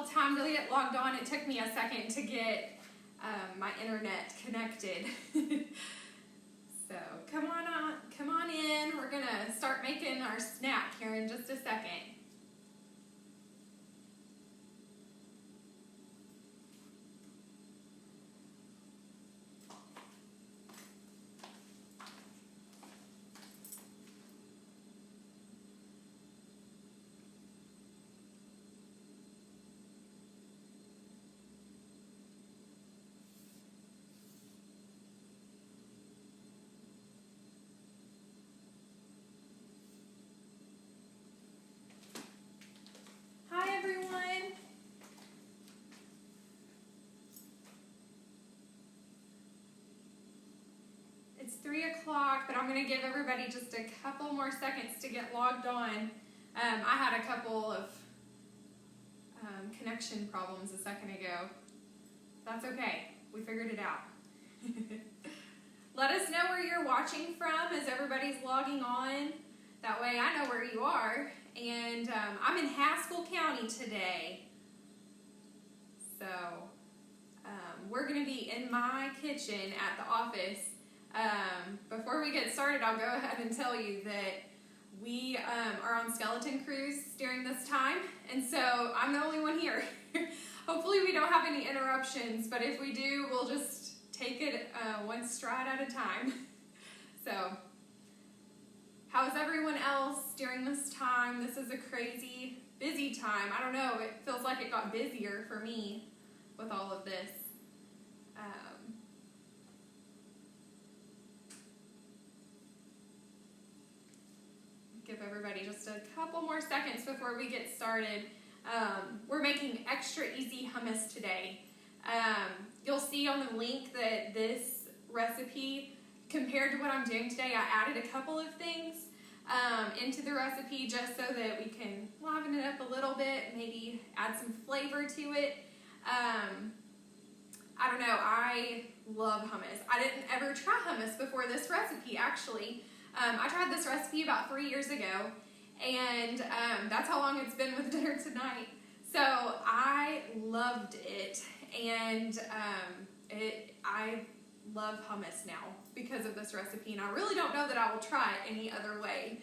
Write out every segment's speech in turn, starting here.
little time to get logged on. It took me a second to get my internet connected. So come on in. We're gonna start making our snack here in just a second. Hi everyone. It's 3 o'clock, but I'm going to give everybody just a couple more seconds to get logged on. I had a couple of connection problems a second ago. That's okay. We figured it out. Let us know where you're watching from as everybody's logging on. That way I know where you are. And I'm in Haskell County today. So we're going to be in my kitchen at the office. Before we get started, I'll go ahead and tell you that we are on skeleton cruise during this time, and so I'm the only one here. Hopefully we don't have any interruptions, but if we do, we'll just take it one stride at a time. So, how's everyone else during this time? This is a crazy, busy time. I don't know, it feels like it got busier for me with all of this. Give everybody just a couple more seconds before we get started. We're making extra easy hummus today. You'll see on the link that this recipe, compared to what I'm doing today, I added a couple of things into the recipe just so that we can liven it up a little bit, maybe add some flavor to it. I don't know, I love hummus. I didn't ever try hummus before this recipe, actually. I tried this recipe about 3 years ago, and that's how long it's been with dinner tonight. So I loved it, and I love hummus now because of this recipe, and I really don't know that I will try it any other way,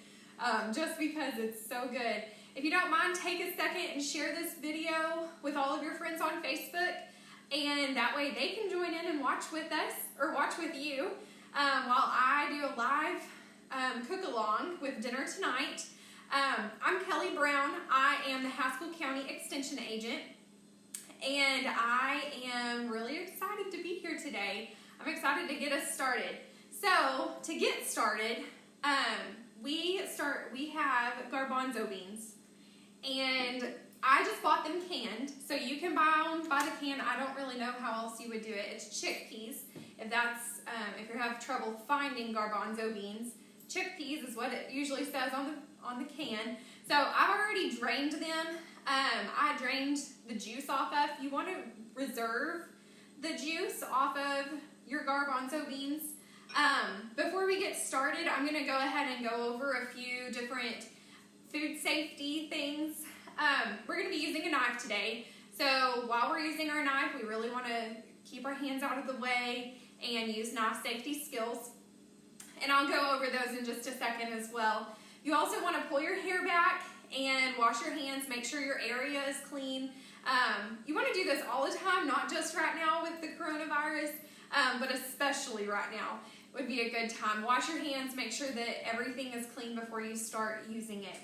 just because it's so good. If you don't mind, take a second and share this video with all of your friends on Facebook, and that way they can join in and watch with us, or watch with you, while I do a live cook along with dinner tonight. I'm Kelli Brown. I am the Haskell County Extension Agent, and I am really excited to be here today. I'm excited to get us started. So to get started, we have garbanzo beans, and I just bought them canned, so you can buy them by the can. I don't really know how else you would do it. It's chickpeas. If you have trouble finding garbanzo beans, chickpeas is what it usually says on the can. So I've already drained them. I drained the juice off of. You want to reserve the juice off of your garbanzo beans. Before we get started, I'm going to go ahead and go over a few different food safety things. We're going to be using a knife today. So while we're using our knife, we really want to keep our hands out of the way and use knife safety skills. And I'll go over those in just a second as well. You also want to pull your hair back and wash your hands. Make sure your area is clean. You want to do this all the time, not just right now with the coronavirus, but especially right now would be a good time. Wash your hands. Make sure that everything is clean before you start using it.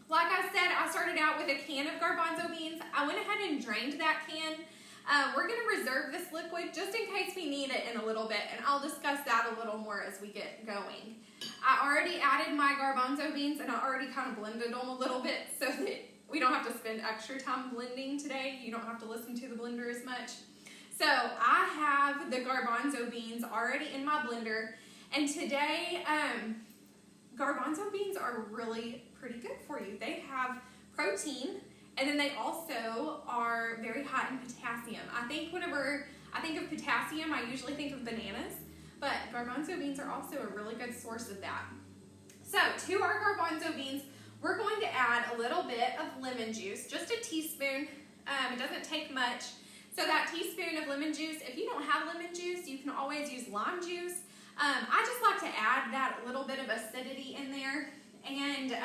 Like I said, I started out with a can of garbanzo beans. I went ahead and drained that can. We're going to reserve this liquid just in case we need it in a little bit, and I'll discuss that a little more as we get going. I already added my garbanzo beans, and I already kind of blended them a little bit so that we don't have to spend extra time blending today. You don't have to listen to the blender as much. So I have the garbanzo beans already in my blender, and today garbanzo beans are really pretty good for you. They have protein, and then they also are very high in potassium. I think whenever I think of potassium, I usually think of bananas, but garbanzo beans are also a really good source of that. So to our garbanzo beans, we're going to add a little bit of lemon juice, just a teaspoon. It doesn't take much. So that teaspoon of lemon juice, if you don't have lemon juice, you can always use lime juice. I just like to add that little bit of acidity in there, and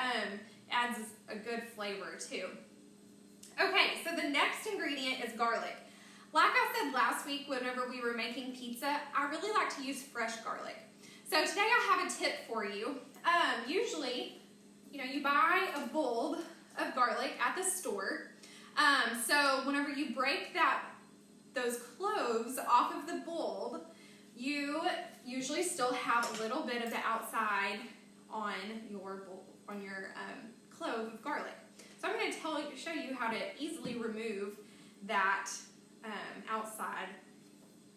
adds a good flavor too. Okay, so the next ingredient is garlic. Like I said last week whenever we were making pizza, I really like to use fresh garlic. So today I have a tip for you. Usually, you buy a bulb of garlic at the store. So whenever you break those cloves off of the bulb, you usually still have a little bit of the outside on your clove of garlic. So I'm going to show you how to easily remove that outside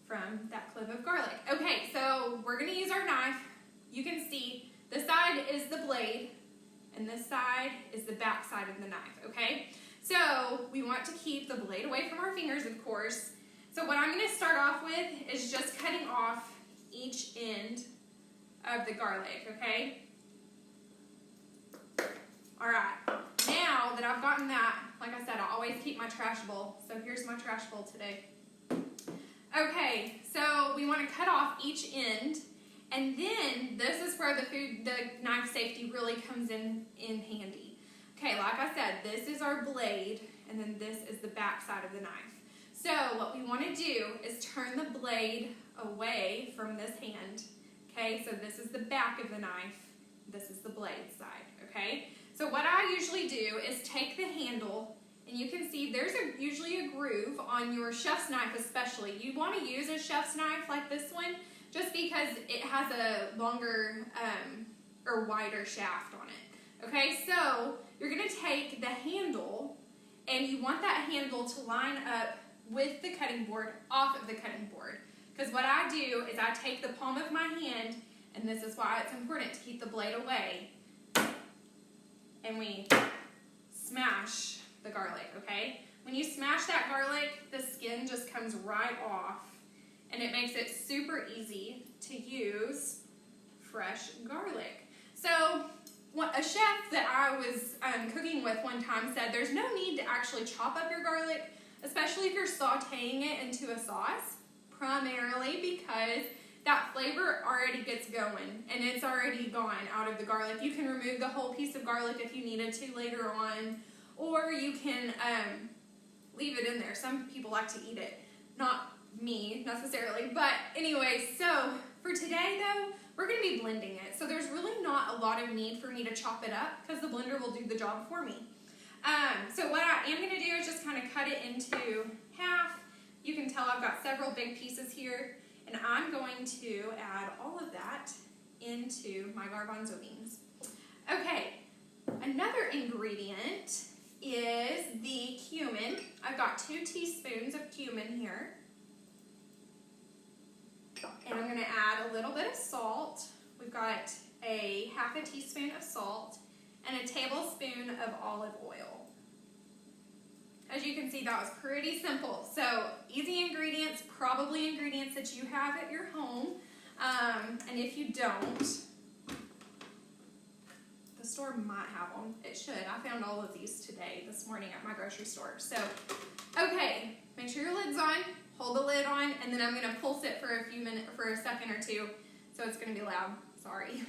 from that clove of garlic. Okay, so we're going to use our knife. You can see this side is the blade and this side is the back side of the knife, okay? So we want to keep the blade away from our fingers, of course. So what I'm going to start off with is just cutting off each end of the garlic, okay? All right, now that I've gotten that, like I said, I always keep my trash bowl. So here's my trash bowl today. Okay, so we want to cut off each end, and then this is where the knife safety really comes in handy. Okay, like I said, this is our blade, and then this is the back side of the knife. So what we want to do is turn the blade away from this hand. Okay, so this is the back of the knife, this is the blade side, okay? So what I usually do is take the handle, and you can see there's usually a groove on your chef's knife especially. You want to use a chef's knife like this one just because it has a longer or wider shaft on it. Okay, so you're going to take the handle, and you want that handle to line up with the cutting board off of the cutting board. Because what I do is I take the palm of my hand, and this is why it's important to keep the blade away, and we smash the garlic, okay? When you smash that garlic, the skin just comes right off, and it makes it super easy to use fresh garlic. So a chef that I was cooking with one time said there's no need to actually chop up your garlic, especially if you're sauteing it into a sauce, primarily because that flavor already gets going and it's already gone out of the garlic. You can remove the whole piece of garlic if you needed to later on, or you can leave it in there. Some people like to eat it, not me necessarily, but anyway, so for today though, we're going to be blending it. So there's really not a lot of need for me to chop it up because the blender will do the job for me. So what I am going to do is just kind of cut it into half. You can tell I've got several big pieces here, and I'm going to add all of that into my garbanzo beans. Okay, another ingredient is the cumin. I've got 2 teaspoons of cumin here. And I'm going to add a little bit of salt. We've got a half a teaspoon of salt and a tablespoon of olive oil. As you can see, that was pretty simple. So easy ingredients, probably ingredients that you have at your home. And if you don't, the store might have them. It should. I found all of these this morning at my grocery store. So, okay, make sure your lid's on. Hold the lid on, and then I'm going to pulse it for a second or two, so it's going to be loud. Sorry.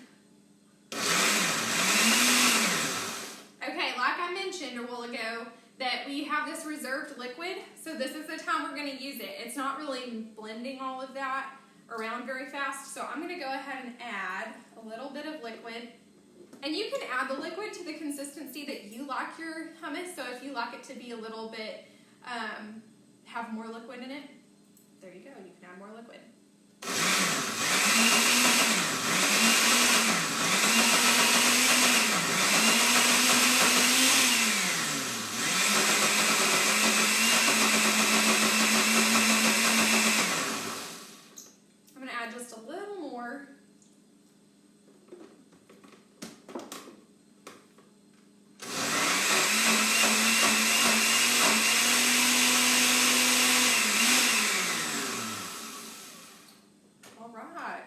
Okay, like I mentioned a while ago, that we have this reserved liquid, so this is the time we're going to use it. It's not really blending all of that around very fast, so I'm going to go ahead and add a little bit of liquid. And you can add the liquid to the consistency that you like your hummus, so if you like it to be a little bit, have more liquid in it, there you go, you can add more liquid. I'm going to add just a little more. All right.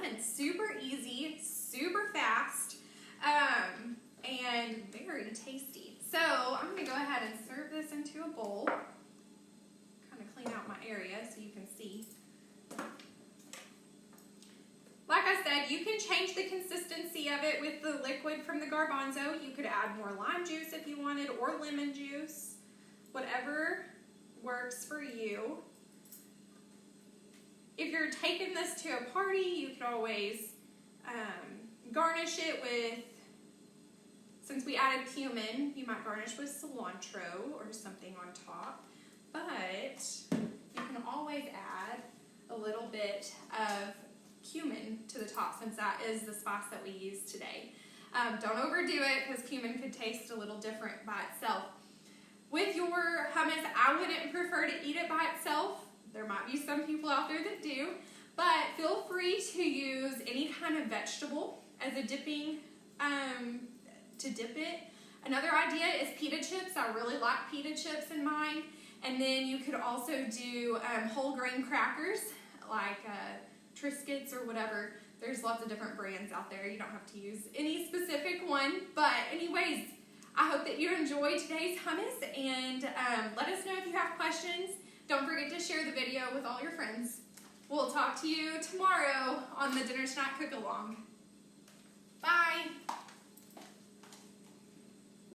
done. Super easy, super fast, and very tasty. So I'm gonna go ahead and serve this into a bowl. Kind of clean out my area so you can see. Like I said, you can change the consistency of it with the liquid from the garbanzo. You could add more lime juice if you wanted, or lemon juice, whatever works for you. If you're taking this to a party, you could always garnish it with, since we added cumin, you might garnish with cilantro or something on top. But you can always add a little bit of cumin to the top, since that is the spice that we use today. Don't overdo it, because cumin could taste a little different by itself. With your hummus, I wouldn't prefer to eat it by itself. There might be some people out there that do, but feel free to use any kind of vegetable as a dipping, to dip it. Another idea is pita chips. I really like pita chips in mine. And then you could also do whole grain crackers, like Triscuits or whatever. There's lots of different brands out there. You don't have to use any specific one. But anyways, I hope that you enjoyed today's hummus, and let us know if you have questions. Don't forget to share the video with all your friends. We'll talk to you tomorrow on the Dinner Snack Cook Along.